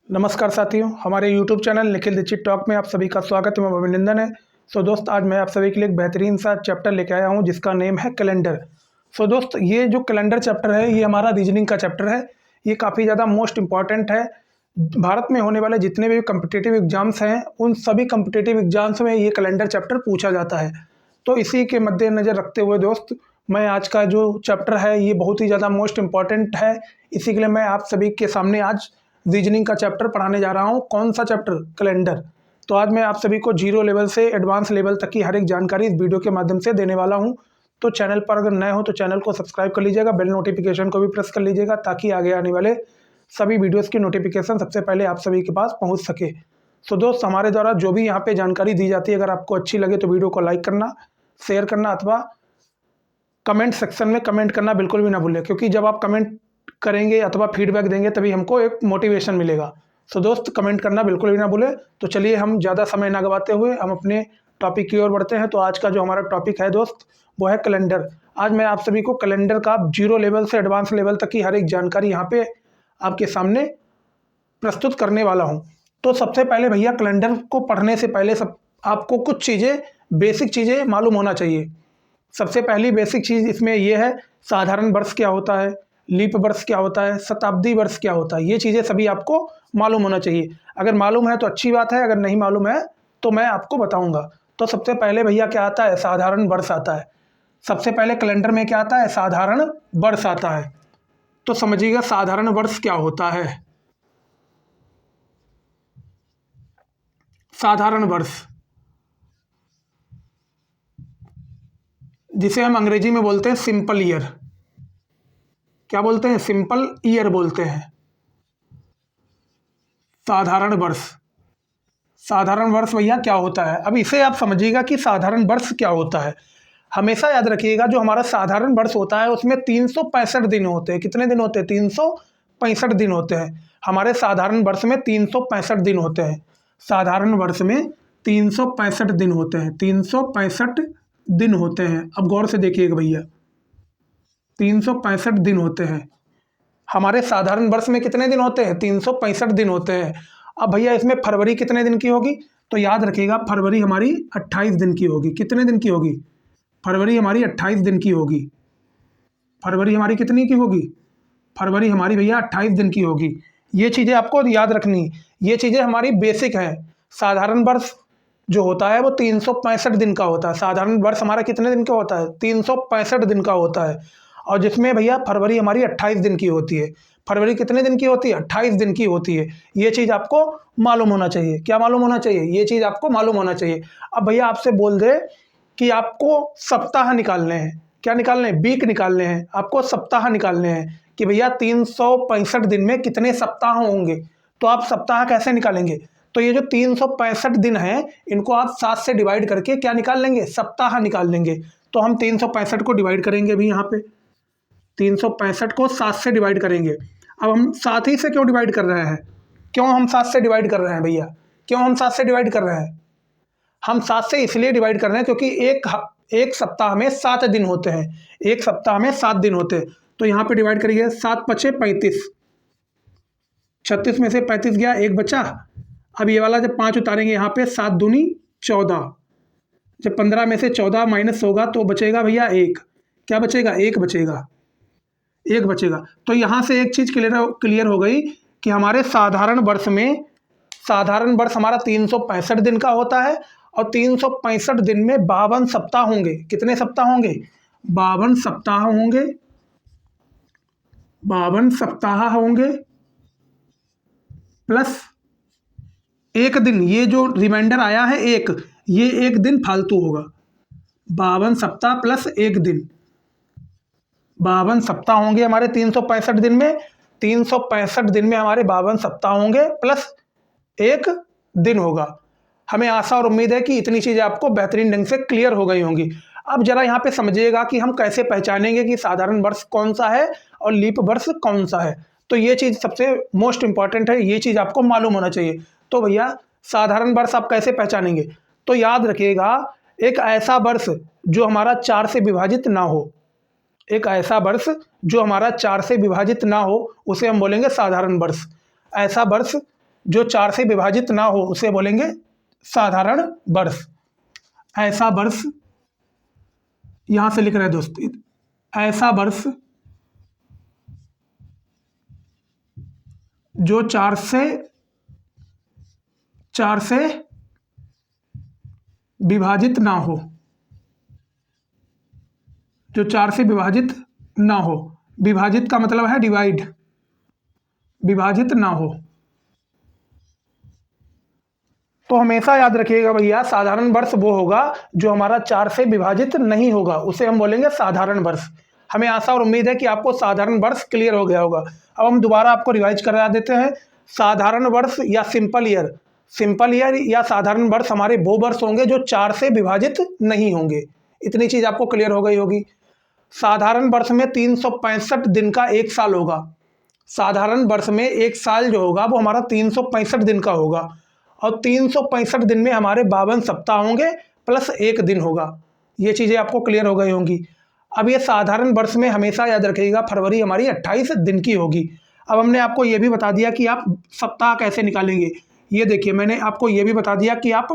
नमस्कार साथियों, हमारे YouTube channel Nikhil Dixit talk में आप सभी का स्वागत एवं अभिनंदन है। दोस्त आज मैं आप सभी के लिए एक बेहतरीन सा चैप्टर लेके आया हूं जिसका नेम है कैलेंडर। दोस्त ये जो कैलेंडर चैप्टर है ये हमारा रीजनिंग का चैप्टर है। ये काफ़ी ज़्यादा मोस्ट इम्पॉर्टेंट है। भारत में होने वाले जितने भी कम्पिटिटिव एग्जाम्स हैं उन सभी कम्पिटिटिव एग्जाम्स में ये कैलेंडर चैप्टर पूछा जाता है। तो इसी के मद्देनज़र रखते हुए दोस्त मैं आज का जो चैप्टर है ये बहुत ही ज़्यादा मोस्ट इम्पॉर्टेंट है। इसी के लिए मैं आप सभी के सामने आज रीजनिंग का चैप्टर पढ़ाने जा रहा हूँ। कौन सा चैप्टर? कैलेंडर। तो आज मैं आप सभी को जीरो लेवल से एडवांस लेवल तक की हर एक जानकारी इस वीडियो के माध्यम से देने वाला हूँ। तो चैनल पर अगर नए हो तो चैनल को सब्सक्राइब कर लीजिएगा, बेल नोटिफिकेशन को भी प्रेस कर लीजिएगा ताकि आगे आने वाले सभी वीडियोज़ की नोटिफिकेशन सबसे पहले आप सभी के पास पहुँच सके। दोस्त हमारे द्वारा जो भी यहाँ पर जानकारी दी जाती है अगर आपको अच्छी लगे तो वीडियो को लाइक करना, शेयर करना अथवा कमेंट सेक्शन में कमेंट करना बिल्कुल भी ना भूलें, क्योंकि जब आप कमेंट करेंगे अथवा फीडबैक देंगे तभी हमको एक मोटिवेशन मिलेगा। दोस्त कमेंट करना बिल्कुल भी ना भूलें। तो चलिए हम ज़्यादा समय ना गवाते हुए हम अपने टॉपिक की ओर बढ़ते हैं। तो आज का जो हमारा टॉपिक है दोस्त वो है कैलेंडर। आज मैं आप सभी को कैलेंडर का जीरो लेवल से एडवांस लेवल तक की हर एक जानकारी यहाँ पे आपके सामने प्रस्तुत करने वाला हूँ। तो सबसे पहले भैया कैलेंडर को पढ़ने से पहले आपको कुछ चीज़ें बेसिक चीज़ें मालूम होना चाहिए। सबसे पहली बेसिक चीज़ इसमें यह है साधारण वर्ष क्या होता है, लीप वर्ष क्या होता है, शताब्दी वर्ष क्या होता है। ये चीज़ें सभी आपको मालूम होना चाहिए। अगर मालूम है तो अच्छी बात है, अगर नहीं मालूम है तो मैं आपको बताऊंगा। तो सबसे पहले भैया क्या आता है? साधारण वर्ष आता है। सबसे पहले कैलेंडर में क्या आता है? साधारण वर्ष आता है। तो समझिएगा साधारण वर्ष क्या होता है। साधारण वर्ष जिसे हम अंग्रेजी में बोलते हैं सिंपल ईयर। क्या बोलते हैं? सिंपल ईयर बोलते हैं। साधारण वर्ष। साधारण वर्ष भैया क्या होता है? अब इसे आप समझिएगा कि साधारण वर्ष क्या होता है। हमेशा याद रखिएगा जो हमारा साधारण वर्ष होता है उसमें 365 दिन होते हैं। कितने दिन होते हैं? 365 दिन होते हैं। हमारे साधारण वर्ष में 365 दिन होते हैं। साधारण वर्ष में 365 दिन होते हैं। 365 दिन होते हैं। अब गौर से देखिएगा भैया, 365 दिन होते हैं। हमारे साधारण वर्ष में कितने दिन होते हैं? 365 दिन होते हैं। अब भैया इसमें फरवरी कितने दिन की होगी? तो याद रखिएगा फरवरी हमारी 28 दिन की होगी। कितने दिन की होगी? फरवरी हमारी 28 दिन की होगी। फरवरी हमारी कितनी की होगी? फरवरी हमारी भैया 28 दिन की होगी। ये चीज़ें आपको याद रखनी। ये चीज़ें हमारी बेसिक हैं। साधारण वर्ष जो होता है वो 365 दिन का होता है। साधारण वर्ष हमारा कितने दिन का होता है? 365 दिन का होता है। और जिसमें भैया फरवरी हमारी 28 दिन की होती है। फरवरी कितने दिन की होती है? 28 दिन की होती है। ये चीज़ आपको मालूम होना चाहिए। क्या मालूम होना चाहिए? ये चीज़ आपको मालूम होना चाहिए। अब भैया आपसे बोल दे कि आपको सप्ताह निकालने हैं। क्या निकालने हैं? वीक निकालने हैं। आपको सप्ताह निकालने हैं कि भैया 365 दिन में कितने सप्ताह होंगे। तो आप सप्ताह कैसे निकालेंगे? तो ये जो 365 दिन हैं इनको आप 7 से डिवाइड करके क्या निकाल लेंगे? सप्ताह निकाल लेंगे। तो हम 365 को डिवाइड करेंगे अभी यहाँ पे। 365 को 7 से डिवाइड करेंगे। अब हम 7 ही से क्यों डिवाइड कर रहे हैं? क्यों हम 7 से डिवाइड कर रहे हैं भैया? क्यों हम 7 से डिवाइड कर रहे हैं? हम 7 से इसलिए डिवाइड कर रहे हैं क्योंकि एक सप्ताह में 7 दिन होते हैं। एक सप्ताह में 7 दिन होते हैं। तो यहाँ पे डिवाइड करिए। 7 पचे 35, 36 में से 35 गया, एक बचा। अब ये वाला जब 5 उतारेंगे यहाँ पे 7 दूनी 14। जब 15 में से 14 माइनस होगा तो बचेगा भैया 1। क्या बचेगा? 1 बचेगा। 1 बचेगा। तो यहाँ से एक चीज़ क्लियर हो गई कि हमारे साधारण वर्ष में साधारण वर्ष हमारा 365 दिन का होता है और 365 दिन में 52 सप्ताह होंगे। कितने सप्ताह होंगे? 52 सप्ताह होंगे। 52 सप्ताह होंगे प्लस एक दिन। ये जो रिमाइंडर आया है ये एक दिन फालतू होगा। 52 सप्ताह प्लस एक दिन। 52 सप्ताह होंगे हमारे 365 दिन में। 365 दिन में हमारे 52 सप्ताह होंगे प्लस एक दिन होगा। हमें आशा और उम्मीद है कि इतनी चीज़ें आपको बेहतरीन ढंग से क्लियर हो गई होंगी। अब जरा यहाँ पे समझिएगा कि हम कैसे पहचानेंगे कि साधारण वर्ष कौन सा है और लीप वर्ष कौन सा है। तो ये चीज़ सबसे मोस्ट इंपॉर्टेंट है। ये चीज़ आपको मालूम होना चाहिए। तो भैया साधारण वर्ष आप कैसे पहचानेंगे? तो याद रखिएगा एक ऐसा वर्ष जो हमारा 4 से विभाजित ना हो। एक ऐसा वर्ष जो हमारा 4 से विभाजित ना हो उसे हम बोलेंगे साधारण वर्ष। ऐसा वर्ष जो 4 से विभाजित ना हो उसे बोलेंगे साधारण वर्ष। ऐसा वर्ष, यहां से लिख रहे हैं दोस्त, ऐसा वर्ष जो 4 से विभाजित ना हो, जो 4 से विभाजित ना हो। विभाजित का मतलब है डिवाइड, विभाजित ना हो। तो हमेशा याद रखिएगा भैया, साधारण वर्ष वो होगा जो हमारा 4 से विभाजित नहीं होगा, उसे हम बोलेंगे साधारण वर्ष। हमें आशा और उम्मीद है कि आपको साधारण वर्ष क्लियर हो गया होगा। अब हम दोबारा आपको रिवाइज करा देते हैं। साधारण वर्ष या सिंपल ईयर, सिंपल ईयर या साधारण वर्ष हमारे वो वर्ष होंगे जो 4 से विभाजित नहीं होंगे। इतनी चीज आपको क्लियर हो गई होगी। साधारण वर्ष में 365 दिन का एक साल होगा। साधारण वर्ष में एक साल जो होगा वो हमारा 365 दिन का होगा, और 365 दिन में हमारे 52 सप्ताह होंगे प्लस एक दिन होगा। ये चीज़ें आपको क्लियर हो गई होंगी। अब ये साधारण वर्ष में हमेशा याद रखिएगा फरवरी हमारी 28 दिन की होगी। अब हमने आपको ये भी बता दिया कि आप सप्ताह कैसे निकालेंगे। ये देखिए, मैंने आपको ये भी बता दिया कि आप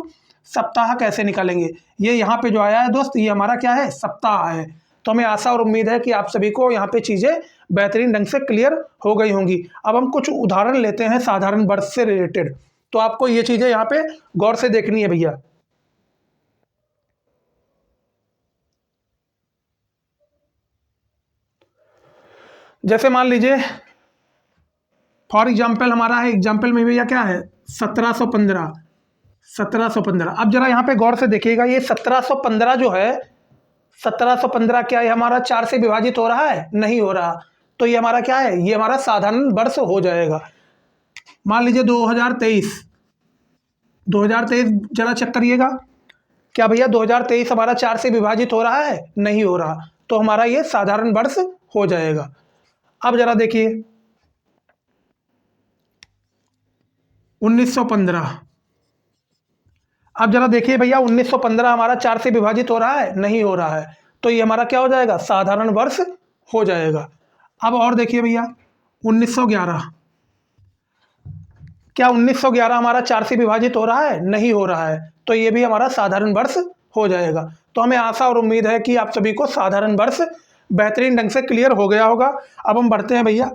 सप्ताह कैसे निकालेंगे। ये यहाँ पे जो आया है दोस्त, ये हमारा क्या है, सप्ताह है। तो हमें आशा और उम्मीद है कि आप सभी को यहाँ पे चीज़ें बेहतरीन ढंग से क्लियर हो गई होंगी। अब हम कुछ उदाहरण लेते हैं साधारण वर्ष से रिलेटेड, तो आपको ये चीज़ें यहाँ पे गौर से देखनी है भैया। जैसे मान लीजिए फॉर एग्जाम्पल हमारा है, एग्जाम्पल में भैया क्या है, 1715। अब जरा यहाँ पे गौर से देखिएगा, ये 1715 जो है, 1715 क्या है हमारा 4 से विभाजित हो रहा है, नहीं हो रहा। तो ये हमारा क्या है, ये हमारा साधारण वर्ष हो जाएगा। मान लीजिए 2023 जरा चेक करिएगा, क्या भैया 2023 हमारा 4 से विभाजित हो रहा है, नहीं हो रहा। तो हमारा ये साधारण वर्ष हो जाएगा। अब जरा देखिए 1915। अब जरा देखिए भैया 1915 हमारा 4 से विभाजित हो रहा है, नहीं हो रहा है। तो ये हमारा क्या हो जाएगा, साधारण वर्ष हो जाएगा। अब और देखिए भैया 1911, क्या 1911 हमारा 4 से विभाजित हो रहा है, नहीं हो रहा है। तो ये भी हमारा साधारण वर्ष हो जाएगा। तो हमें आशा और उम्मीद है कि आप सभी को साधारण वर्ष बेहतरीन ढंग से क्लियर हो गया होगा। अब हम बढ़ते हैं भैया,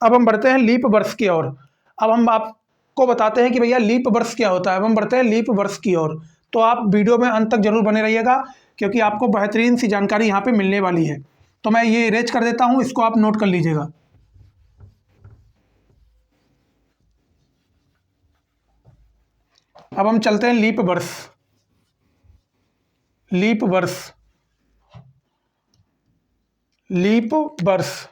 अब हम बढ़ते हैं लीप वर्ष की ओर। अब हम आपको बताते हैं कि भैया लीप वर्ष क्या होता है। अब हम बढ़ते हैं लीप वर्ष की ओर। तो आप वीडियो में अंत तक जरूर बने रहिएगा, क्योंकि आपको बेहतरीन सी जानकारी यहाँ पे मिलने वाली है। तो मैं ये इरेज कर देता हूँ, इसको आप नोट कर लीजिएगा। अब हम चलते हैं लीप वर्ष। लीप वर्ष, लीप वर्ष,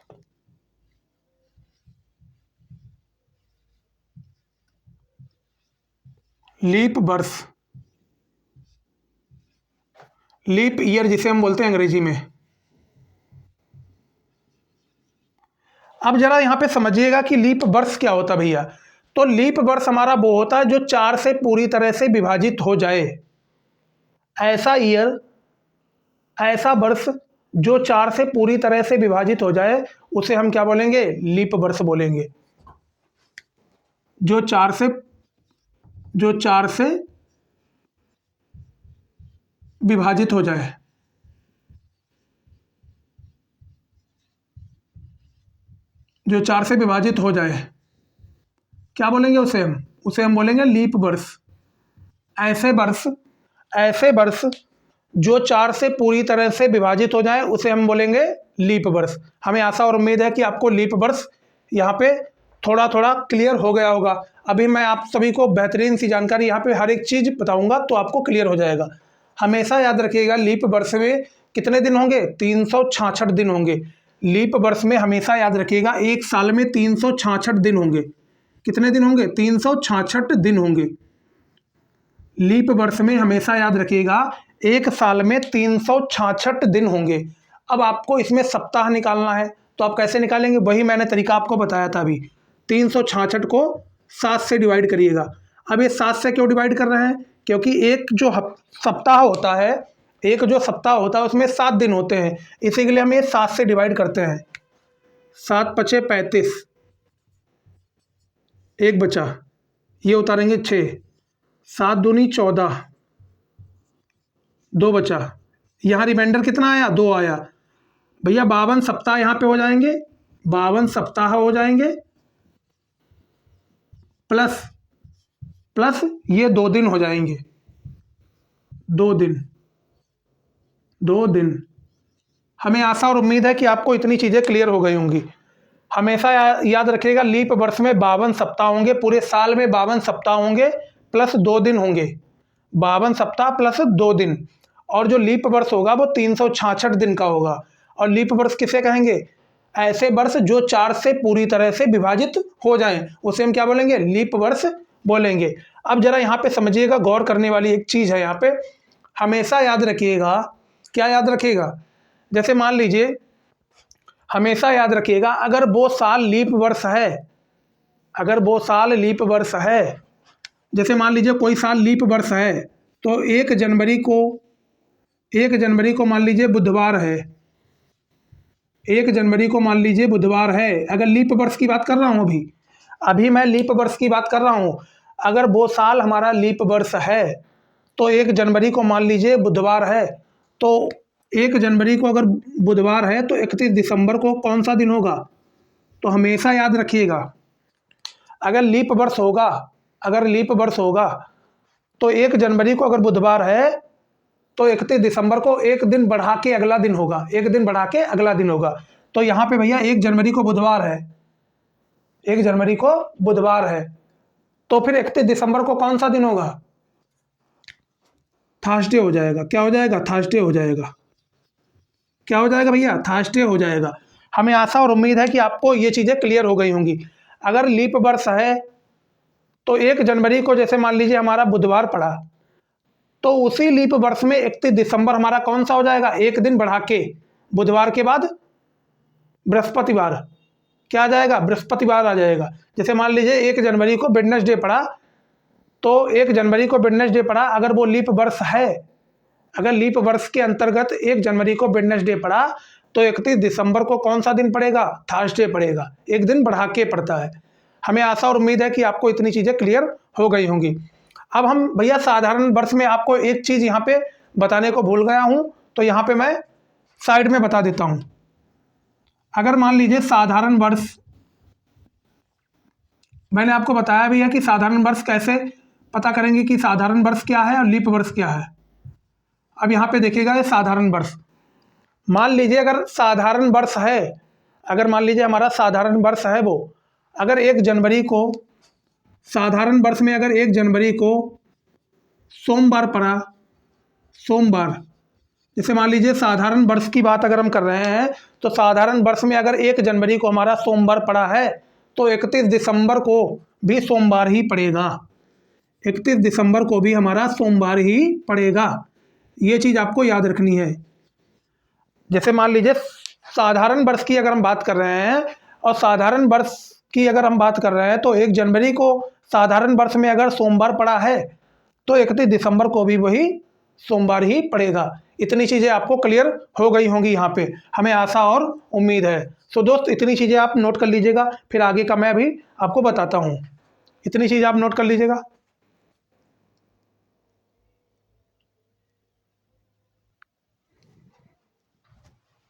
लीप वर्ष, लीप ईयर जिसे हम बोलते हैं अंग्रेजी में। अब जरा यहाँ पे समझिएगा कि लीप वर्ष क्या होता है भैया। तो लीप वर्ष हमारा वो होता है जो 4 से पूरी तरह से विभाजित हो जाए। ऐसा ईयर, ऐसा वर्ष जो 4 से पूरी तरह से विभाजित हो जाए, उसे हम क्या बोलेंगे, लीप वर्ष बोलेंगे। जो 4 से विभाजित हो जाए, जो 4 से विभाजित हो जाए, क्या बोलेंगे उसे हम बोलेंगे लीप वर्ष। ऐसे वर्ष जो 4 से पूरी तरह से विभाजित हो जाए, उसे हम बोलेंगे लीप वर्ष। हमें आशा और उम्मीद है कि आपको लीप वर्ष यहाँ पे थोड़ा थोड़ा क्लियर हो गया होगा। अभी मैं आप सभी को बेहतरीन सी जानकारी यहाँ पे हर एक चीज़ बताऊँगा, तो आपको क्लियर हो जाएगा। हमेशा याद रखिएगा लीप वर्ष में कितने दिन होंगे, 366 दिन होंगे। लीप वर्ष में हमेशा याद रखिएगा एक साल में 366 दिन होंगे। कितने दिन होंगे, 366 दिन होंगे। लीप वर्ष में हमेशा याद रखिएगा एक साल में 366 दिन होंगे। अब आपको इसमें सप्ताह निकालना है, तो आप कैसे निकालेंगे, वही मैंने तरीका आपको बताया था अभी। 366 को 7 से डिवाइड करिएगा। अब ये 7 से क्यों डिवाइड कर रहे हैं, क्योंकि एक जो सप्ताह होता है, उसमें 7 दिन होते हैं, इसी के लिए हम ये 7 से डिवाइड करते हैं। 7 × 5 = 35, एक बचा, ये उतारेंगे 6, 7 दूनी 14, 2 बचा। यहाँ रिमाइंडर कितना आया? 2 आया। भैया 52 सप्ताह यहाँ पे हो जाएंगे, 52 सप्ताह हो जाएंगे, प्लस प्लस ये 2 दिन हो जाएंगे, 2 दिन, 2 दिन। हमें आशा और उम्मीद है कि आपको इतनी चीज़ें क्लियर हो गई होंगी। हमेशा याद रखिएगा, लीप वर्ष में 52 सप्ताह होंगे, पूरे साल में 52 सप्ताह होंगे, प्लस 2 दिन होंगे, 52 सप्ताह प्लस 2 दिन। और जो लीप वर्ष होगा वो 366 दिन का होगा। और लीप वर्ष किसे कहेंगे? ऐसे वर्ष जो 4 से पूरी तरह से विभाजित हो जाएं, उसे हम क्या बोलेंगे? लीप वर्ष बोलेंगे। अब जरा यहाँ पे समझिएगा, गौर करने वाली एक चीज़ है यहाँ पे। हमेशा याद रखिएगा, क्या याद रखिएगा? जैसे मान लीजिए, हमेशा याद रखिएगा, अगर वो साल लीप वर्ष है, अगर वो साल लीप वर्ष है, जैसे मान लीजिए कोई साल लीप वर्ष है, तो 1 जनवरी को मान लीजिए बुधवार है, 1 जनवरी को मान लीजिए बुधवार है। अगर लीप वर्ष की बात कर रहा हूँ, अभी मैं लीप वर्ष की बात कर रहा हूँ। अगर वो साल हमारा लीप वर्ष है तो 1 जनवरी को मान लीजिए बुधवार है, तो 1 जनवरी को अगर बुधवार है तो 31 दिसंबर को कौन सा दिन होगा? तो हमेशा याद रखिएगा, अगर लीप वर्ष होगा, अगर लीप वर्ष होगा तो 1 जनवरी को अगर बुधवार है तो 31 दिसंबर को एक दिन बढ़ा के अगला दिन होगा, एक दिन बढ़ा के अगला दिन होगा। तो यहाँ पे भैया 1 जनवरी को बुधवार है, 1 जनवरी को बुधवार है, तो फिर 31 दिसंबर को कौन सा दिन होगा? थर्सडे हो जाएगा। क्या हो जाएगा? थर्सडे हो जाएगा। क्या हो जाएगा भैया? थर्सडे हो जाएगा। हमें आशा और उम्मीद है कि आपको ये चीज़ें क्लियर हो गई होंगी। अगर लीप वर्ष है तो 1 जनवरी को जैसे मान लीजिए हमारा बुधवार पड़ा, तो उसी लीप वर्ष में 31 दिसंबर हमारा कौन सा हो जाएगा? एक दिन बढ़ा के, बुधवार के बाद बृहस्पतिवार। क्या आ जाएगा? बृहस्पतिवार आ जाएगा। जैसे मान लीजिए 1 जनवरी को वेडनेसडे पड़ा, तो 1 जनवरी को वेडनेसडे पड़ा, अगर वो लीप वर्ष है, अगर लीप वर्ष के अंतर्गत 1 जनवरी को वेडनेसडे पड़ा, तो 31 दिसंबर को कौन सा दिन पड़ेगा? थर्सडे पड़ेगा, एक दिन बढ़ा के पड़ता है। हमें आशा और उम्मीद है कि आपको इतनी चीज़ें क्लियर हो गई होंगी। अब हम भैया साधारण वर्ष में आपको एक चीज़ यहाँ पे बताने को भूल गया हूँ, तो यहाँ पे मैं साइड में बता देता हूँ। अगर मान लीजिए साधारण वर्ष, मैंने आपको बताया भी है कि साधारण वर्ष कैसे पता करेंगे कि साधारण वर्ष क्या है और लीप वर्ष क्या है। अब यहाँ पे देखिएगा, ये साधारण वर्ष, मान लीजिए अगर साधारण वर्ष है, अगर मान लीजिए हमारा साधारण वर्ष है वो, अगर 1 जनवरी को, साधारण वर्ष में अगर 1 जनवरी को सोमवार पड़ा, सोमवार, जैसे मान लीजिए साधारण वर्ष की बात अगर हम कर रहे हैं, तो साधारण वर्ष में अगर 1 जनवरी को हमारा सोमवार पड़ा है, तो 31 दिसंबर को भी सोमवार ही पड़ेगा, 31 दिसंबर को भी हमारा सोमवार ही पड़ेगा। ये चीज़ आपको याद रखनी है। जैसे मान लीजिए साधारण वर्ष की अगर हम बात कर रहे हैं, और साधारण वर्ष की अगर हम बात कर रहे हैं, तो 1 जनवरी को साधारण वर्ष में अगर सोमवार पड़ा है, तो 31 दिसंबर को भी वही सोमवार ही पड़ेगा। इतनी चीज़ें आपको क्लियर हो गई होंगी यहाँ पे, हमें आशा और उम्मीद है। सो दोस्त, इतनी चीज़ें आप नोट कर लीजिएगा, फिर आगे का मैं अभी आपको बताता हूँ। इतनी चीज़ें आप नोट कर लीजिएगा।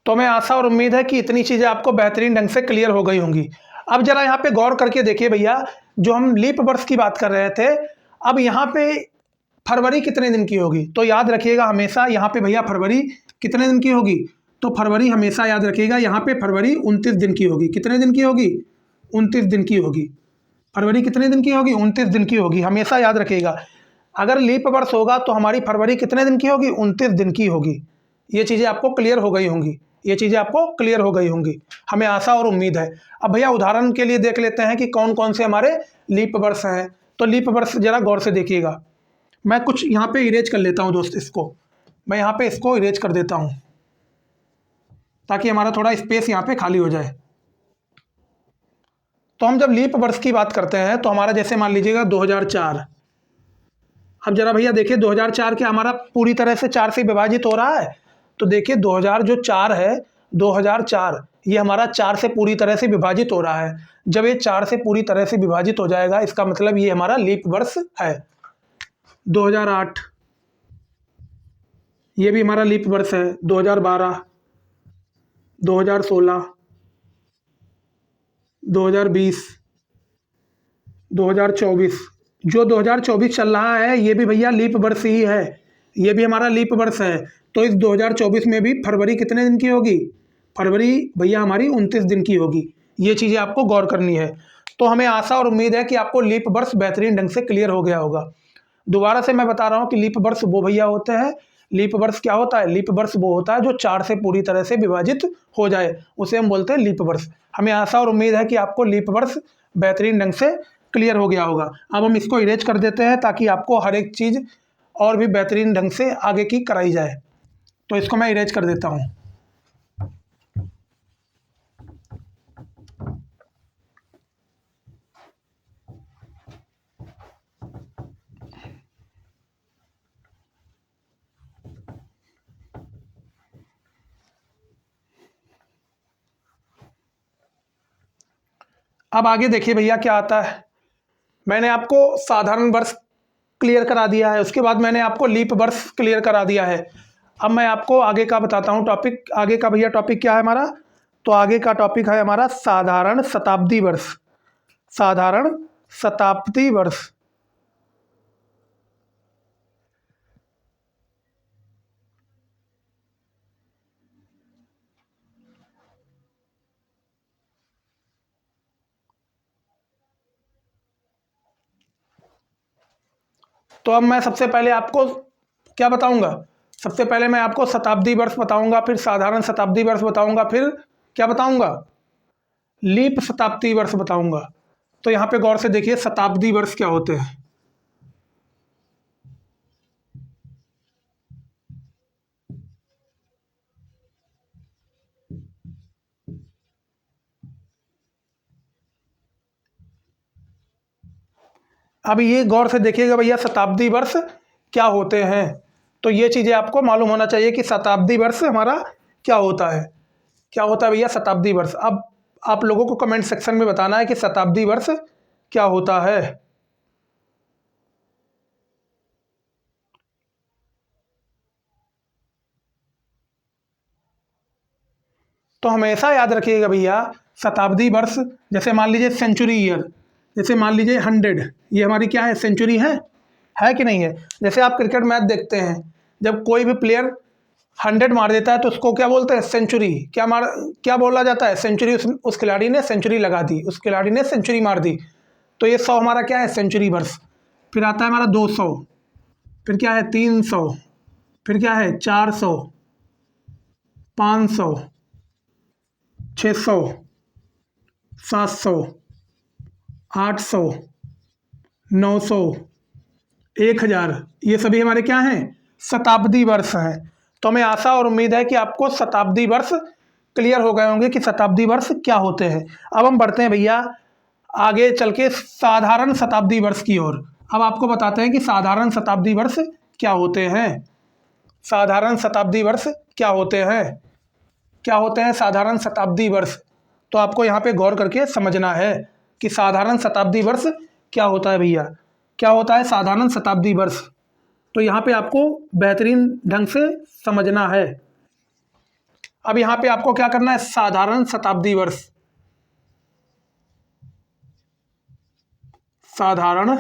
तो मैं आशा और उम्मीद है कि इतनी चीज़ें आपको बेहतरीन ढंग से क्लियर हो गई होंगी। अब जरा यहाँ पे गौर करके देखिए भैया, जो हम लीप वर्ष की बात कर रहे थे, अब यहाँ पे फरवरी कितने दिन की होगी? तो याद रखिएगा हमेशा यहाँ पे भैया फरवरी कितने दिन की होगी? तो फरवरी हमेशा याद रखिएगा, यहाँ पे फरवरी 29 दिन की होगी। कितने दिन की होगी? 29 दिन की होगी। फरवरी कितने दिन की होगी? 29 दिन की होगी। हमेशा याद रखिएगा, अगर लीप वर्ष होगा तो हमारी फरवरी कितने दिन की होगी? 29 दिन की होगी। ये चीज़ें आपको क्लियर हो गई होंगी, ये चीज़ें आपको क्लियर हो गई होंगी, हमें आशा और उम्मीद है। अब भैया उदाहरण के लिए देख लेते हैं कि कौन कौन से हमारे लीप वर्ष हैं। तो लीप वर्ष जरा गौर से देखिएगा। मैं कुछ यहाँ पे इरेज कर लेता हूँ दोस्त, इसको मैं यहाँ पे इसको इरेज कर देता हूँ, ताकि हमारा थोड़ा स्पेस यहाँ पे खाली हो जाए। तो हम जब लीप वर्ष की बात करते हैं, तो हमारा जैसे मान लीजिएगा 2004। अब जरा भैया देखिए, 2004 क्या हमारा पूरी तरह से 4 से विभाजित हो रहा है? तो देखिए 2000 जो 4 है, 2004 ये हमारा 4 से पूरी तरह से विभाजित हो रहा है। जब ये 4 से पूरी तरह से विभाजित हो जाएगा, इसका मतलब ये हमारा लीप वर्ष है। 2008 ये भी हमारा लीप वर्ष है। 2012, 2016, 2020, 2024, जो 2024 चल रहा है ये भी भैया लीप वर्ष ही है, ये भी हमारा लीप वर्ष है। तो इस 2024 में भी फरवरी कितने दिन की होगी? फरवरी भैया हमारी 29 दिन की होगी। ये चीज़ें आपको गौर करनी है। तो हमें आशा और उम्मीद है कि आपको लीप वर्ष बेहतरीन ढंग से क्लियर हो गया होगा। दोबारा से मैं बता रहा हूँ कि लीप वर्ष वो भैया होते हैं, लीप वर्ष क्या होता है? लीप वर्ष वो होता है जो 4 से पूरी तरह से विभाजित हो जाए, उसे हम बोलते हैं लीप वर्ष। हमें आशा और उम्मीद है कि आपको लीप वर्ष बेहतरीन ढंग से क्लियर हो गया होगा। अब हम इसको इरेज कर देते हैं ताकि आपको हर एक चीज़ और भी बेहतरीन ढंग से आगे की कराई जाए। तो इसको मैं इरेज कर देता हूँ। अब आगे देखिए भैया क्या आता है। मैंने आपको साधारण वर्ष क्लियर करा दिया है, उसके बाद मैंने आपको लीप वर्ष क्लियर करा दिया है। अब मैं आपको आगे का बताता हूँ टॉपिक। आगे का भैया टॉपिक क्या है हमारा? तो आगे का टॉपिक है हमारा साधारण शताब्दी वर्ष। साधारण शताब्दी वर्ष। तो अब मैं सबसे पहले आपको क्या बताऊंगा? सबसे पहले मैं आपको शताब्दी वर्ष बताऊंगा, फिर साधारण शताब्दी वर्ष बताऊंगा, फिर क्या बताऊंगा? लीप शताब्दी वर्ष बताऊंगा। तो यहाँ पे गौर से देखिए शताब्दी वर्ष क्या होते हैं। अब ये गौर से देखिएगा भैया शताब्दी वर्ष क्या होते हैं। तो ये चीज़ें आपको मालूम होना चाहिए कि शताब्दी वर्ष हमारा क्या होता है। क्या होता है भैया शताब्दी वर्ष? अब आप लोगों को कमेंट सेक्शन में बताना है कि शताब्दी वर्ष क्या होता है। तो हमेशा याद रखिएगा भैया शताब्दी वर्ष, जैसे मान लीजिए सेंचुरी ईयर, जैसे मान लीजिए 100, ये हमारी क्या है? सेंचुरी है कि नहीं है? जैसे आप क्रिकेट मैच देखते हैं, जब कोई भी प्लेयर 100 मार देता है तो उसको क्या बोलते हैं? सेंचुरी। क्या बोला जाता है? सेंचुरी। उस खिलाड़ी ने सेंचुरी लगा दी, उस खिलाड़ी ने सेंचुरी मार दी। तो ये 100 हमारा क्या है? सेंचुरी वर्ष। फिर आता है हमारा 200, फिर क्या है? 300, फिर क्या है? 400, 500, 600, 700, 800, 900, 1000, ये सभी हमारे क्या हैं? शताब्दी वर्ष हैं। तो हमें आशा और उम्मीद है कि आपको शताब्दी वर्ष क्लियर हो गए होंगे कि शताब्दी वर्ष क्या होते हैं। अब हम बढ़ते हैं भैया आगे चल के साधारण शताब्दी वर्ष की ओर। अब आपको बताते हैं कि साधारण शताब्दी वर्ष क्या होते हैं। साधारण शताब्दी वर्ष क्या होते हैं? क्या होते हैं साधारण शताब्दी वर्ष? तो आपको यहाँ पे गौर करके समझना है कि साधारण शताब्दी वर्ष क्या होता है भैया। क्या होता है साधारण शताब्दी वर्ष? तो यहाँ पे आपको बेहतरीन ढंग से समझना है। अब यहाँ पे आपको क्या करना है? साधारण शताब्दी वर्ष, साधारण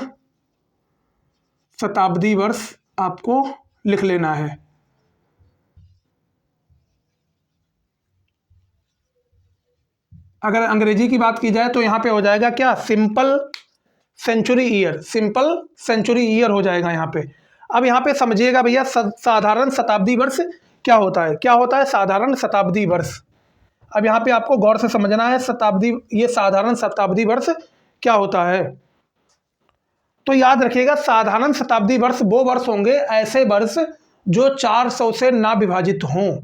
शताब्दी वर्ष आपको लिख लेना है। अगर अंग्रेजी की बात की जाए तो यहाँ पे हो जाएगा क्या? Simple century year. Simple century year हो जाएगा यहाँ पे। अब यहाँ पे समझिएगा भैया साधारण शताब्दी वर्ष क्या होता है। क्या होता है साधारण शताब्दी वर्ष? अब यहाँ पे आपको गौर से समझना है शताब्दी, ये साधारण शताब्दी वर्ष क्या होता है। तो याद रखिएगा साधारण शताब्दी वर्ष वो वर्ष होंगे, ऐसे वर्ष जो 400 से ना विभाजित हों,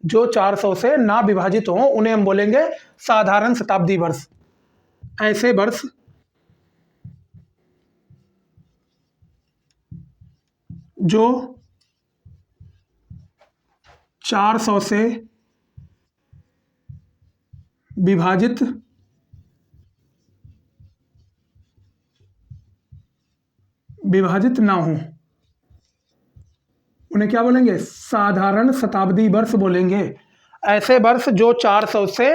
जो 400 से ना विभाजित हों उन्हें हम बोलेंगे साधारण शताब्दी वर्ष। ऐसे वर्ष जो 400 से विभाजित ना हो, उन्हें क्या बोलेंगे? साधारण शताब्दी वर्ष बोलेंगे। ऐसे वर्ष जो 400 से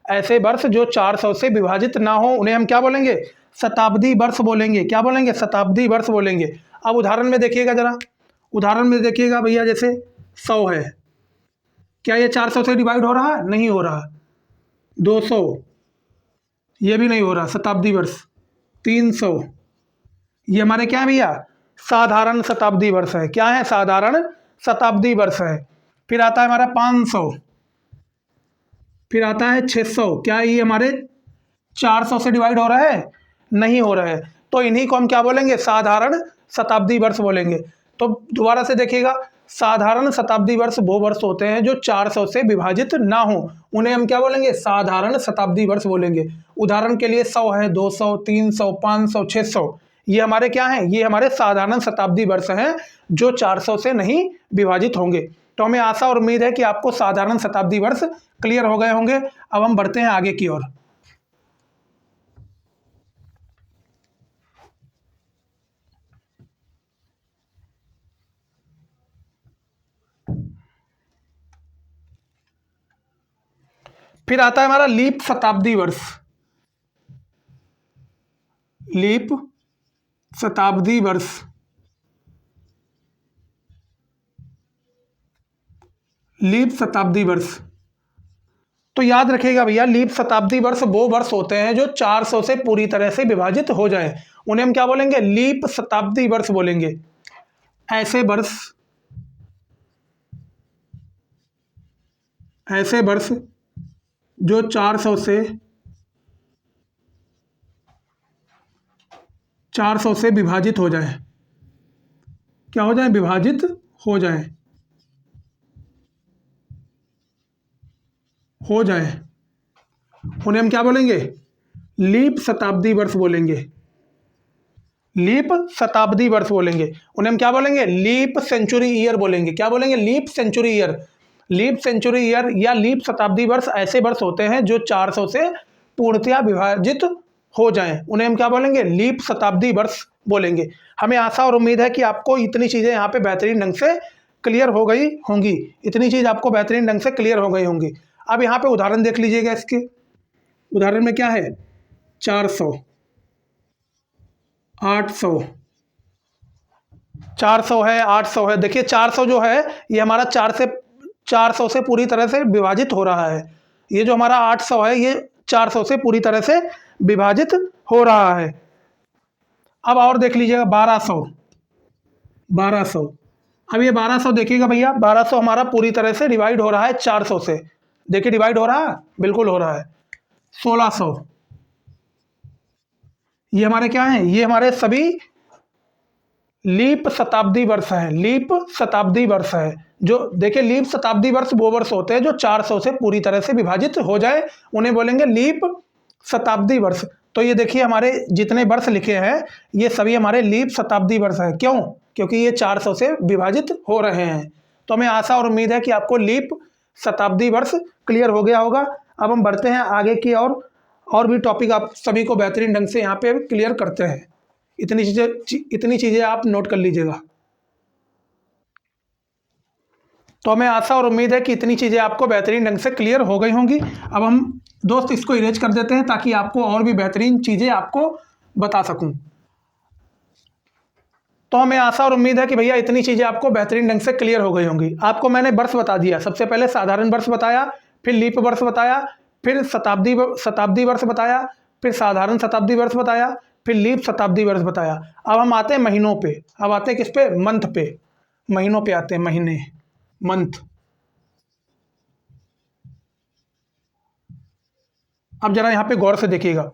ऐसे वर्ष जो 400 से विभाजित ना हो, उन्हें हम क्या बोलेंगे? शताब्दी वर्ष बोलेंगे। क्या बोलेंगे? शताब्दी वर्ष बोलेंगे। अब उदाहरण में देखिएगा जरा, उदाहरण में देखिएगा भैया, जैसे 100 है, क्या ये 400 से डिवाइड हो रहा है? नहीं हो रहा। 200, ये भी नहीं हो रहा, शताब्दी वर्ष। 300, ये हमारे क्या है भैया? साधारण शताब्दी वर्ष है। क्या है? साधारण शताब्दी वर्ष है। फिर आता है हमारा 500, फिर आता है 600। क्या ये हमारे 400 से डिवाइड हो रहा है? नहीं हो रहा है। तो इन्हीं को हम क्या बोलेंगे? साधारण शताब्दी वर्ष बोलेंगे। तो दोबारा से देखिएगा, साधारण शताब्दी वर्ष वो वर्ष होते हैं जो 400 से विभाजित ना हो, उन्हें हम क्या बोलेंगे? साधारण शताब्दी वर्ष बोलेंगे। उदाहरण के लिए 100 है, 200, 300, 500, 600, ये हमारे क्या हैं? ये हमारे साधारण शताब्दी वर्ष हैं जो 400 से नहीं विभाजित होंगे। तो हमें आशा और उम्मीद है कि आपको साधारण शताब्दी वर्ष क्लियर हो गए होंगे। अब हम बढ़ते हैं आगे की ओर। फिर आता है हमारा लीप शताब्दी वर्ष। लीप शताब्दी वर्ष, लीप शताब्दी वर्ष। तो याद रखिएगा भैया, लीप शताब्दी वर्ष वो वर्ष होते हैं जो 400 से पूरी तरह से विभाजित हो जाए, उन्हें हम क्या बोलेंगे? लीप शताब्दी वर्ष बोलेंगे। ऐसे वर्ष जो 400 से विभाजित हो जाए। क्या हो जाए? विभाजित हो जाए, उन्हें हम क्या बोलेंगे? लीप शताब्दी वर्ष बोलेंगे। लीप शताब्दी वर्ष बोलेंगे। उन्हें हम क्या बोलेंगे? लीप सेंचुरी ईयर बोलेंगे। क्या बोलेंगे? Leap century year. Leap century year या लीप शताब्दी वर्ष ऐसे वर्ष होते हैं जो 400 से पूर्णतया विभाजित हो जाएं, उन्हें हम क्या बोलेंगे? लीप शताब्दी वर्ष बोलेंगे। हमें आशा और उम्मीद है कि आपको इतनी चीज़ें यहाँ पे बेहतरीन ढंग से क्लियर हो गई होंगी। इतनी चीज़ आपको बेहतरीन ढंग से क्लियर हो गई होंगी। अब यहाँ पे उदाहरण देख लीजिएगा। इसके उदाहरण में क्या है? 400, 800, 400 है, 800 है। देखिए 400 जो है ये हमारा 400 से पूरी तरह से विभाजित हो रहा है। ये जो हमारा 800 है ये 400 से पूरी तरह से विभाजित हो रहा है। अब और देख लीजिएगा 1200, 1200। अब ये 1200 देखिएगा भैया, 1200 हमारा पूरी तरह से डिवाइड हो रहा है 400 से। देखिए डिवाइड हो रहा है, बिल्कुल हो रहा है। 1600, ये हमारे क्या हैं? ये हमारे सभी लीप शताब्दी वर्ष है। लीप शताब्दी वर्ष है जो, देखिए लीप शताब्दी वर्ष वो वर्ष होते हैं जो 400 से पूरी तरह से विभाजित हो जाए, उन्हें बोलेंगे लीप शताब्दी वर्ष। तो ये देखिए हमारे जितने वर्ष लिखे हैं ये सभी हमारे लीप शताब्दी वर्ष है। क्यों? क्योंकि ये 400 से विभाजित हो रहे हैं। तो हमें आशा और उम्मीद है कि आपको लीप शताब्दी वर्ष क्लियर हो गया होगा। अब हम बढ़ते हैं आगे की और भी टॉपिक आप सभी को बेहतरीन ढंग से यहाँ पे क्लियर करते हैं। इतनी चीज़ें आप नोट कर लीजिएगा। तो हमें आशा और उम्मीद है कि इतनी चीज़ें आपको बेहतरीन ढंग से क्लियर हो गई होंगी। अब हम दोस्त इसको इरेज कर देते हैं ताकि आपको और भी बेहतरीन चीज़ें आपको बता सकूं। तो हमें आशा और उम्मीद है कि भैया इतनी चीज़ें आपको बेहतरीन ढंग से क्लियर हो गई होंगी। आपको मैंने वर्ष बता दिया, सबसे पहले साधारण वर्ष बताया, फिर लीप वर्ष बताया, फिर शताब्दी वर्ष बताया, फिर साधारण शताब्दी वर्ष बताया, फिर लीप शताब्दी वर्ष बताया। अब हम आते हैं महीनों पे। अब आते हैं किस पे? मंथ पे। महीनों पे आते हैं, महीने, मंथ। अब जरा यहाँ पे गौर से देखिएगा।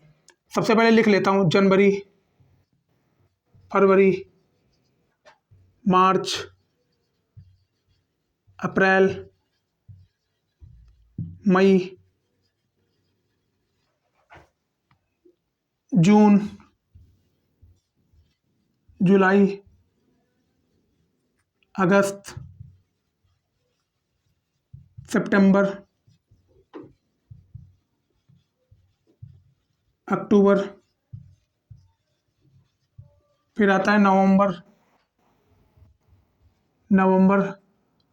सबसे पहले लिख लेता हूँ जनवरी, फरवरी, मार्च, अप्रैल, मई, जून, जुलाई, अगस्त, सितंबर, अक्टूबर, फिर आता है नवंबर,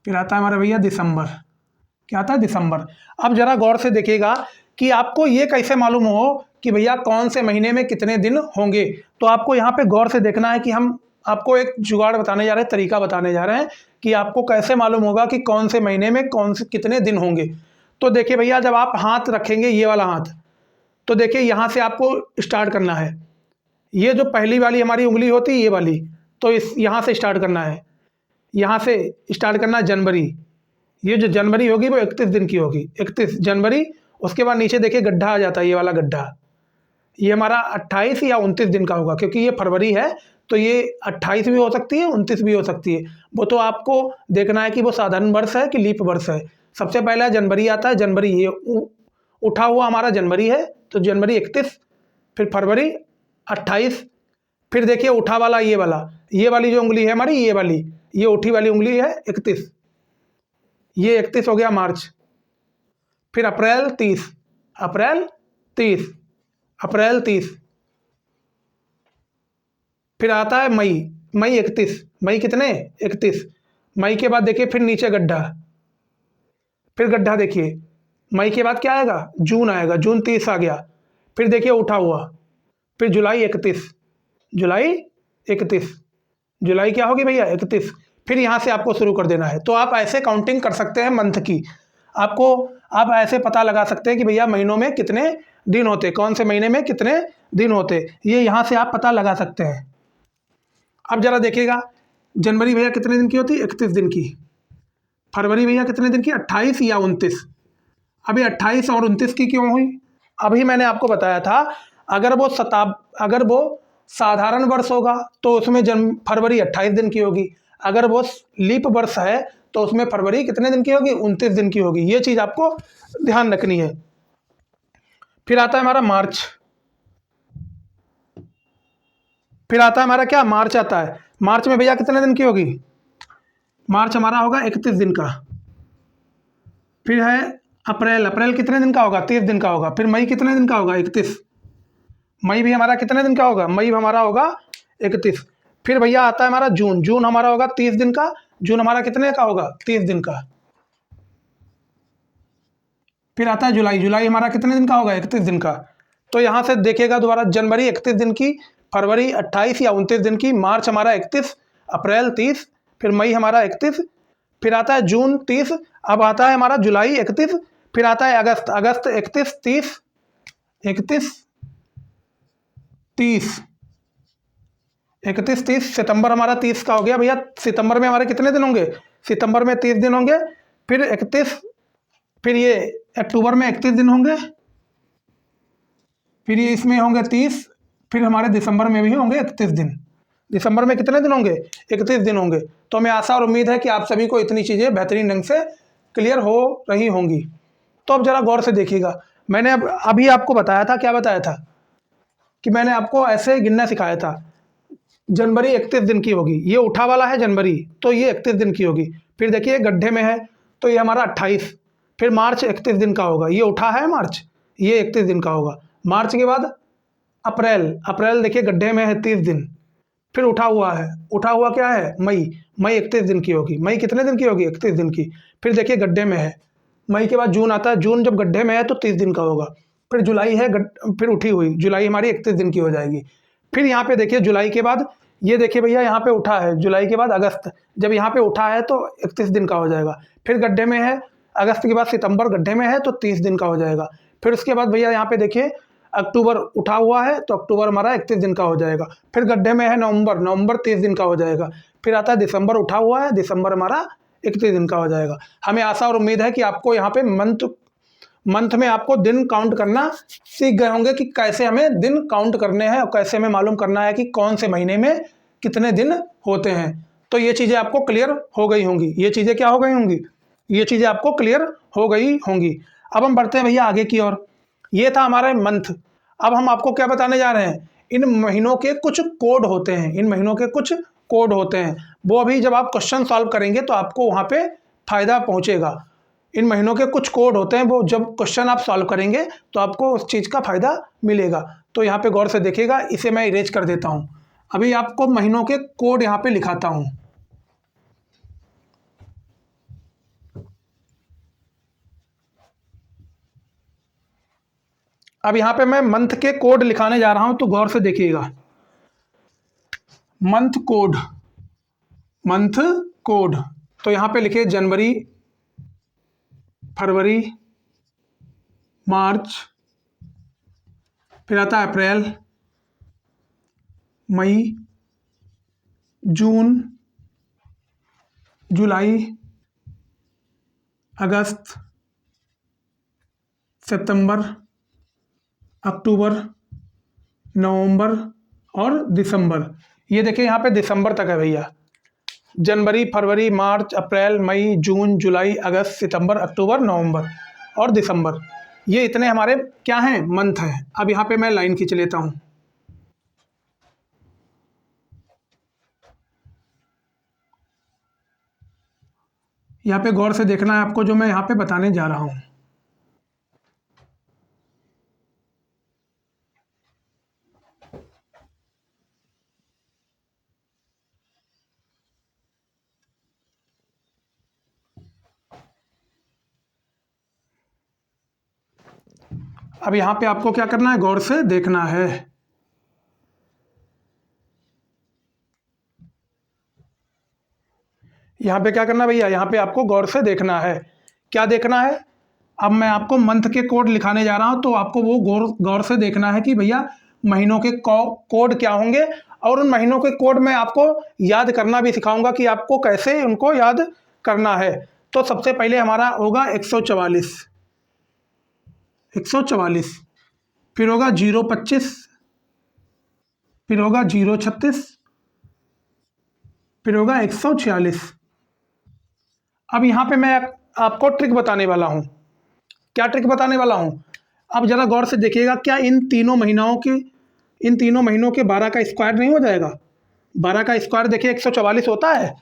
फिर आता है हमारा भैया दिसंबर। क्या आता है? दिसंबर। अब जरा गौर से देखिएगा कि आपको ये कैसे मालूम हो कि भैया कौन से महीने में कितने दिन होंगे। तो आपको यहाँ पे गौर से देखना है कि हम आपको एक जुगाड़ बताने जा रहे हैं, तरीका बताने जा रहे हैं कि आपको कैसे मालूम होगा कि कौन से महीने में कौन से कितने दिन होंगे। तो देखिए भैया, जब आप हाथ रखेंगे, ये वाला हाथ, तो देखिए यहाँ से आपको स्टार्ट करना है। ये जो पहली वाली हमारी उंगली होती है, ये वाली, तो इस यहाँ से स्टार्ट करना है, यहाँ से स्टार्ट करना है जनवरी। ये जो जनवरी होगी वो 31 दिन की होगी, 31 जनवरी। उसके बाद नीचे देखिए गड्ढा आ जाता है, ये वाला गड्ढा, ये हमारा 28 या 29 दिन का होगा, क्योंकि ये फरवरी है तो ये 28 भी हो सकती है, 29 भी हो सकती है। वो तो आपको देखना है कि वो साधारण वर्ष है कि लीप वर्ष है। सबसे पहला जनवरी आता है, जनवरी ये उठा हुआ हमारा जनवरी है, तो जनवरी 31, फिर फरवरी 28, फिर देखिए उठा वाला ये वाली जो उंगली है हमारी, ये उठी वाली उंगली है 31, ये 31 हो गया मार्च। फिर अप्रैल 30, अप्रैल 30, अप्रैल 30। फिर आता है मई, मई 31, मई कितने? 31। मई के बाद देखिए फिर नीचे गड्ढा, फिर गड्ढा देखिए, मई के बाद क्या आएगा? जून आएगा, जून 30 आ गया। फिर देखिए उठा हुआ, फिर जुलाई 31, जुलाई 31, जुलाई क्या होगी भैया? 31। फिर यहाँ से आपको शुरू कर देना है। तो आप ऐसे काउंटिंग कर सकते हैं मंथ की। आपको आप ऐसे पता लगा सकते हैं कि भैया महीनों में कितने दिन होते, कौन से महीने में कितने दिन होते, ये यहाँ से आप पता लगा सकते हैं। अब जरा देखिएगा, जनवरी भैया कितने दिन की होती? 31 दिन की। फरवरी भैया कितने दिन की? 28 या 29। अभी 28 और 29 की क्यों हुई? अभी मैंने आपको बताया था, अगर वो साधारण वर्ष होगा तो उसमें फरवरी 28 दिन की होगी। अगर वो लीप वर्ष है तो उसमें फरवरी कितने दिन की होगी? 29 दिन की होगी। ये चीज़ आपको ध्यान रखनी है। फिर आता है हमारा मार्च, फिर आता है हमारा क्या? मार्च आता है। मार्च में भैया कितने दिन की होगी? मार्च हमारा होगा 31 दिन का। फिर है अप्रैल, अप्रैल कितने दिन का होगा? 30 दिन का होगा। फिर मई कितने दिन का होगा? 31। मई भी हमारा कितने दिन का होगा? मई हमारा होगा 31। फिर भैया आता है हमारा जून, जून हमारा होगा 30 दिन का। जून हमारा कितने का होगा? 30 दिन का। फिर आता है जुलाई, जुलाई हमारा कितने दिन का होगा? 31 दिन का। तो यहाँ से देखिएगा दोबारा, जनवरी 31 दिन की, फरवरी 28 या 29 दिन की, मार्च हमारा 31, अप्रैल 30, फिर मई हमारा 31, फिर आता है जून 30, अब आता है हमारा जुलाई 31, फिर आता है अगस्त, अगस्त 31, 30, 31, 30, 31, 30, सितंबर हमारा 30 का हो गया भैया। सितंबर में हमारे कितने दिन होंगे? सितंबर में 30 दिन होंगे। फिर 31, फिर ये अक्टूबर में 31 दिन होंगे, फिर ये इसमें होंगे 30, फिर हमारे दिसंबर में भी होंगे 31 दिन। दिसंबर में कितने दिन होंगे? 31 दिन होंगे। तो हमें आशा और उम्मीद है कि आप सभी को इतनी चीज़ें बेहतरीन ढंग से क्लियर हो रही होंगी। तो अब जरा गौर से देखिएगा, मैंने अभी आपको बताया था, क्या बताया था कि मैंने आपको ऐसे गिनना सिखाया था। जनवरी 31 दिन की होगी, ये उठा वाला है जनवरी, तो ये 31 दिन की होगी। फिर देखिए गड्ढे में है तो ये हमारा 28। फिर मार्च 31 दिन का होगा, ये उठा है मार्च, ये 31 दिन का होगा। मार्च के बाद अप्रैल, अप्रैल देखिए गड्ढे में है 30 दिन। फिर उठा हुआ है, उठा हुआ क्या है? मई, मई 31 दिन की होगी। मई कितने दिन की होगी? 31 दिन की। फिर देखिए गड्ढे में है। मई के बाद जून आता है, जून जब गड्ढे में है तो 30 दिन का होगा। फिर जुलाई है, फिर उठी हुई, जुलाई हमारी 31 दिन की हो जाएगी। फिर यहाँ पे देखिए जुलाई के बाद, ये देखिए भैया यहाँ पे उठा है, जुलाई के बाद अगस्त, जब यहाँ पे उठा है तो 31 दिन का हो जाएगा। फिर गड्ढे में है, अगस्त के बाद सितंबर गड्ढे में है तो 30 दिन का हो जाएगा। फिर उसके बाद भैया यहाँ पे देखिए अक्टूबर उठा हुआ है तो अक्टूबर हमारा 31 दिन का हो जाएगा। फिर गड्ढे में है नवंबर, नवंबर 30 दिन का हो जाएगा। फिर आता है दिसंबर, उठा हुआ है, दिसंबर हमारा 31 दिन का हो जाएगा। हमें आशा और उम्मीद है कि आपको यहाँ पे मंथ में आपको दिन काउंट करना सीख गए होंगे कि कैसे हमें दिन काउंट करने हैं और कैसे हमें मालूम करना है कि कौन से महीने में कितने दिन होते हैं। तो ये चीज़ें आपको क्लियर हो गई होंगी। ये चीज़ें क्या हो गई होंगी? ये चीज़ें आपको क्लियर हो गई होंगी। अब हम बढ़ते हैं भैया आगे की ओर। ये था हमारा मंथ। अब हम आपको क्या बताने जा रहे हैं? इन महीनों के कुछ कोड होते हैं, इन महीनों के कुछ कोड होते हैं। वो अभी जब आप क्वेश्चन सॉल्व करेंगे तो आपको वहाँ पे फ़ायदा पहुँचेगा। इन महीनों के कुछ कोड होते हैं, वो जब क्वेश्चन आप सॉल्व करेंगे तो आपको उस चीज़ का फ़ायदा मिलेगा। तो यहाँ पे गौर से देखिएगा, इसे मैं इरेज कर देता हूँ। अभी आपको महीनों के कोड यहाँ पे लिखाता हूँ। अब यहाँ पे मैं मंथ के कोड लिखाने जा रहा हूँ, तो गौर से देखिएगा। मंथ कोड, मंथ कोड, तो यहाँ पे लिखिए जनवरी, फरवरी, मार्च, फिर आता है अप्रैल, मई, जून, जुलाई, अगस्त, सितंबर, अक्टूबर, नवंबर और दिसंबर। ये देखिए यहाँ पे दिसंबर तक है भैया। जनवरी, फरवरी, मार्च, अप्रैल, मई, जून, जुलाई, अगस्त, सितंबर, अक्टूबर, नवंबर और दिसंबर, ये इतने हमारे क्या हैं, मंथ हैं। अब यहाँ पे मैं लाइन खींच लेता हूँ। यहाँ पे गौर से देखना है आपको, जो मैं यहाँ पे बताने जा रहा हूँ। अब यहाँ पे आपको क्या करना है, गौर से देखना है। यहाँ पे क्या करना है भैया, यहाँ पे आपको गौर से देखना है। क्या देखना है, अब मैं आपको मंथ के कोड लिखाने जा रहा हूँ, तो आपको वो गौर से देखना है कि भैया महीनों के कोड क्या होंगे, और उन महीनों के कोड में आपको याद करना भी सिखाऊंगा कि आपको कैसे उनको याद करना है। तो सबसे पहले हमारा होगा 144, 144, फिर होगा 025, फिर होगा 036, फिर होगा 146। अब यहाँ पे मैं आपको ट्रिक बताने वाला हूँ। क्या ट्रिक बताने वाला हूँ, अब ज़रा गौर से देखिएगा, क्या इन तीनों महीनों के 12 का स्क्वायर नहीं हो जाएगा। 12 का स्क्वायर देखिए 144 होता है,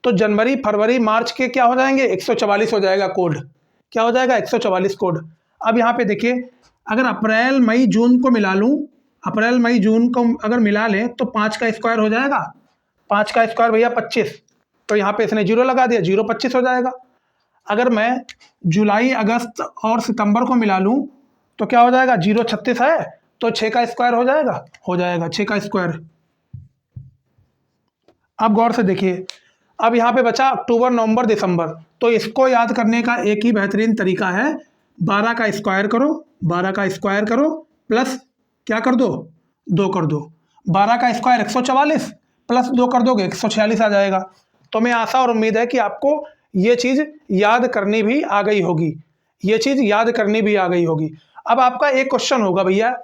तो जनवरी, फरवरी, मार्च के क्या हो जाएंगे, 144 हो जाएगा कोड। क्या हो जाएगा, 144 कोड। अब यहाँ पे देखिए, अगर अप्रैल, मई, जून को मिला लूँ, अप्रैल, मई, जून को अगर मिला लें तो 5 का स्क्वायर हो जाएगा। 5 का स्क्वायर भैया 25, तो यहाँ पे इसने 0 लगा दिया, 025 हो जाएगा। अगर मैं जुलाई, अगस्त और सितंबर को मिला लूँ तो क्या हो जाएगा, 036 है, तो 6 का स्क्वायर हो जाएगा 6 का स्क्वायर। अब गौर से देखिए, अब यहाँ पे बचा अक्टूबर, नवंबर, दिसंबर, तो इसको याद करने का एक ही बेहतरीन तरीका है, 12 का स्क्वायर करो, 12 का स्क्वायर करो, प्लस क्या कर दो, 2 कर दो। 12 का स्क्वायर 144, प्लस 2 कर दोगे 146 आ जाएगा। तो मैं आशा और उम्मीद है कि आपको ये चीज़ याद करनी भी आ गई होगी, ये चीज़ याद करनी भी आ गई होगी। अब आपका एक क्वेश्चन होगा भैया,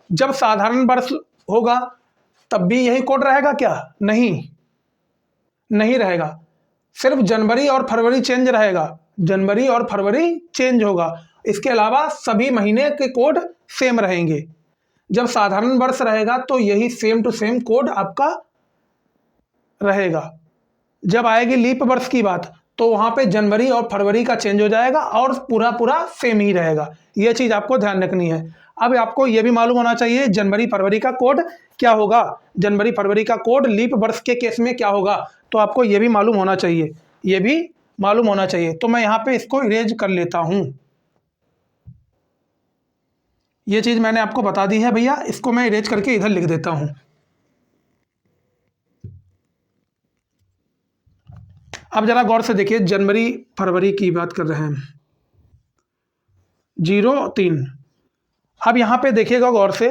जब साधारण वर्ष होगा तब भी यही कोड रहेगा क्या, नहीं रहेगा, सिर्फ जनवरी और फरवरी चेंज रहेगा, जनवरी और फरवरी चेंज होगा, इसके अलावा सभी महीने के कोड सेम रहेंगे। जब साधारण वर्ष रहेगा तो यही सेम टू सेम कोड आपका रहेगा। जब आएगी लीप वर्ष की बात, तो वहाँ पे जनवरी और फरवरी का चेंज हो जाएगा और पूरा सेम ही रहेगा। ये चीज़ आपको ध्यान रखनी है। अब आपको ये भी मालूम होना चाहिए जनवरी फरवरी का कोड क्या होगा, जनवरी फरवरी का कोड लीप वर्ष के केस में क्या होगा, तो आपको ये भी मालूम होना चाहिए, ये भी मालूम होना चाहिए। तो मैं यहाँ पे इसको इरेज कर लेता हूँ। ये चीज़ मैंने आपको बता दी है भैया, इसको मैं इरेज करके इधर लिख देता हूँ। अब जरा गौर से देखिए, जनवरी फरवरी की बात कर रहे हैं, 03। अब यहाँ पे देखिएगा गौर से,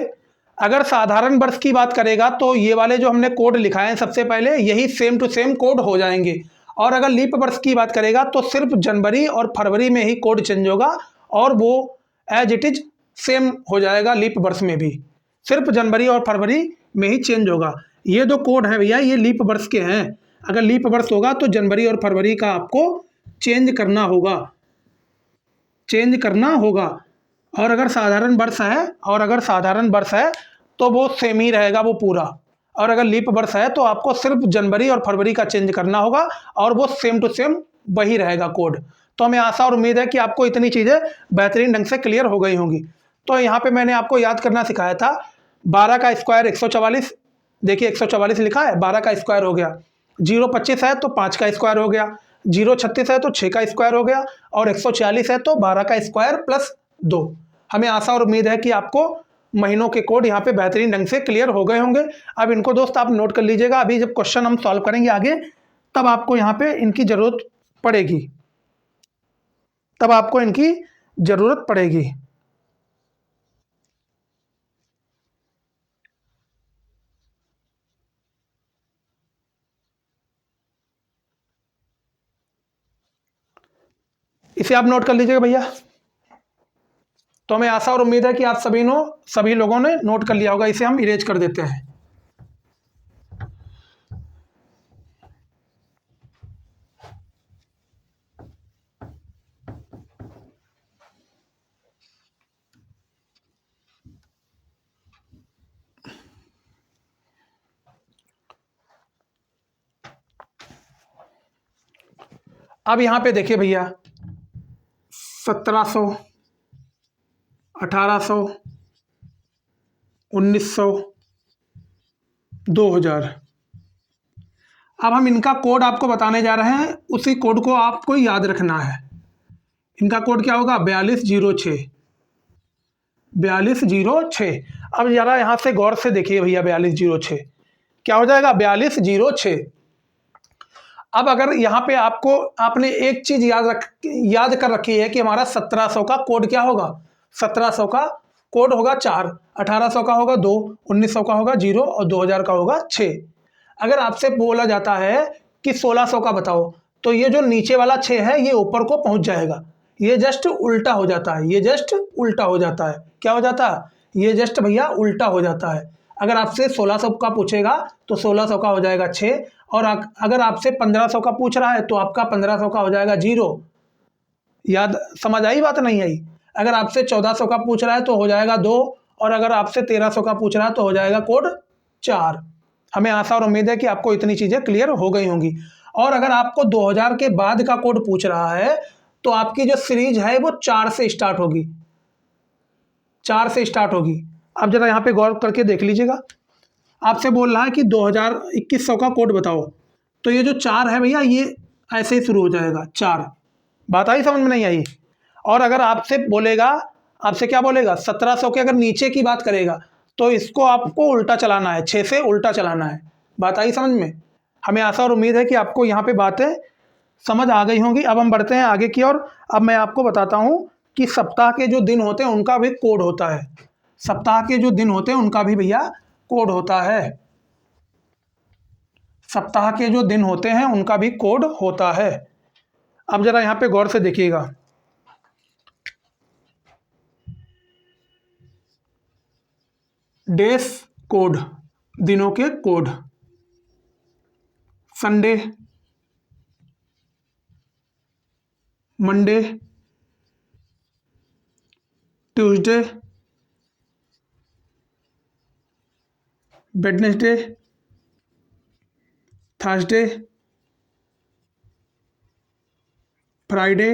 अगर साधारण वर्ष की बात करेगा तो ये वाले जो हमने कोड लिखाए हैं सबसे पहले, यही सेम टू सेम कोड हो जाएंगे। और अगर लीप वर्ष की बात करेगा तो सिर्फ जनवरी और फरवरी में ही कोड चेंज होगा, और वो एज इट इज सेम हो जाएगा लीप वर्ष में भी, सिर्फ जनवरी और फरवरी में ही चेंज होगा। ये दो कोड हैं भैया, ये लीप वर्ष के हैं। अगर लीप वर्ष होगा तो जनवरी और फरवरी का आपको चेंज करना होगा, और अगर साधारण वर्ष है तो वो सेम ही रहेगा वो पूरा। और अगर लीप वर्ष है तो आपको सिर्फ जनवरी और फरवरी का चेंज करना होगा, और वो सेम टू सेम वही रहेगा कोड। तो हमें आशा और उम्मीद है कि आपको इतनी चीज़ें बेहतरीन ढंग से क्लियर हो गई होंगी। तो यहाँ पे मैंने आपको याद करना सिखाया था 12 का स्क्वायर 144, देखिए 144 लिखा है, 12 का स्क्वायर हो गया, 025 है तो 5 का स्क्वायर हो गया, 036 है तो 6 का स्क्वायर हो गया, और 146 है तो 12 का स्क्वायर प्लस 2। हमें आशा और उम्मीद है कि आपको महीनों के कोड यहाँ पे बेहतरीन ढंग से क्लियर हो गए होंगे। अब इनको दोस्त आप नोट कर लीजिएगा, अभी जब क्वेश्चन हम सॉल्व करेंगे आगे तब आपको यहाँ पे इनकी ज़रूरत पड़ेगी, तब आपको इनकी ज़रूरत पड़ेगी। इसे आप नोट कर लीजिएगा भैया। तो हमें आशा और उम्मीद है कि आप सभी लोगों ने नोट कर लिया होगा। इसे हम इरेज कर देते हैं। अब यहाँ पे देखिए भैया 1700, 1800, 1900, 2000। अब हम इनका कोड आपको बताने जा रहे हैं, उसी कोड को आपको याद रखना है। इनका कोड क्या होगा? 4206, 4206। अब ज़रा यहाँ से गौर से देखिए भैया, 4206 क्या हो जाएगा? 4206। अब अगर यहाँ पे आपने एक चीज़ याद कर रखी है कि हमारा 1700 का कोड क्या होगा? 1700 का कोड होगा 4, 1800 का होगा 2, 1900 का होगा 0 और 2000 का होगा 6। अगर आपसे बोला जाता है कि 1600 का बताओ, तो ये जो नीचे वाला 6 है ये ऊपर को पहुंच जाएगा, ये जस्ट उल्टा हो जाता है, ये जस्ट उल्टा हो जाता है। क्या हो जाता है? ये जस्ट भैया उल्टा हो जाता है। अगर आपसे 1600 का पूछेगा तो 1600 का हो जाएगा 6, और अगर आपसे 1500 का पूछ रहा है तो आपका 1500 का हो जाएगा 0। याद समझ आई बात? नहीं आई? अगर आपसे 1400 का पूछ रहा है तो हो जाएगा 2, और अगर आपसे 1300 का पूछ रहा है तो हो जाएगा कोड 4। हमें आशा और उम्मीद है कि आपको इतनी चीज़ें क्लियर हो गई होंगी। और अगर आपको 2000 के बाद का कोड पूछ रहा है तो आपकी जो सीरीज है वो 4 से स्टार्ट होगी, 4 से स्टार्ट होगी। अब जरा यहाँ पे गौर करके देख लीजिएगा, आपसे बोल रहा है कि 2100 का कोड बताओ, तो ये जो 4 है भैया ये ऐसे ही शुरू हो जाएगा 4। बात आई समझ में? नहीं आई? और अगर आपसे बोलेगा, आपसे क्या बोलेगा? 1700 के अगर नीचे की बात करेगा तो इसको आपको उल्टा चलाना है, 6 से उल्टा चलाना है। बात आई समझ में? हमें आशा और उम्मीद है कि आपको यहाँ पे बातें समझ आ गई होंगी। अब हम बढ़ते हैं आगे की ओर। अब मैं आपको बताता हूँ कि सप्ताह के जो दिन होते हैं उनका भी कोड होता है। सप्ताह के जो दिन होते हैं उनका भी भैया कोड होता है। सप्ताह के जो दिन होते हैं उनका भी कोड होता है। अब जरा यहाँ पे गौर से देखिएगा, डेस कोड, दिनों के code. Sunday, Monday, Tuesday, Wednesday, Thursday, Friday,